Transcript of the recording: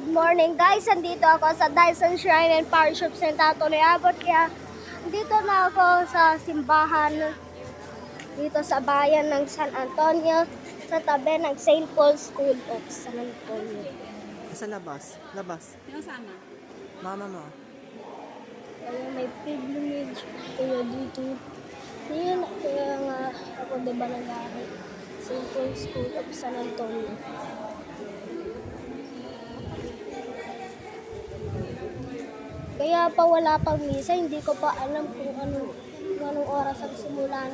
Morning guys, andito ako sa Dyson Shrine and Parish of St. Anthony Abbot. Kaya andito na ako sa simbahan dito sa bayan ng San Antonio sa tabi ng St. Paul's School of San Antonio. Sa labas. Labas. Sino sama? Mama mo. Kaya may pilgrimage kaya dito. Yun, kaya nga ako diba nag-aaral St. Paul's School of San Antonio. Kaya pa wala pang misa, hindi ko pa alam kung anong oras ang simulan.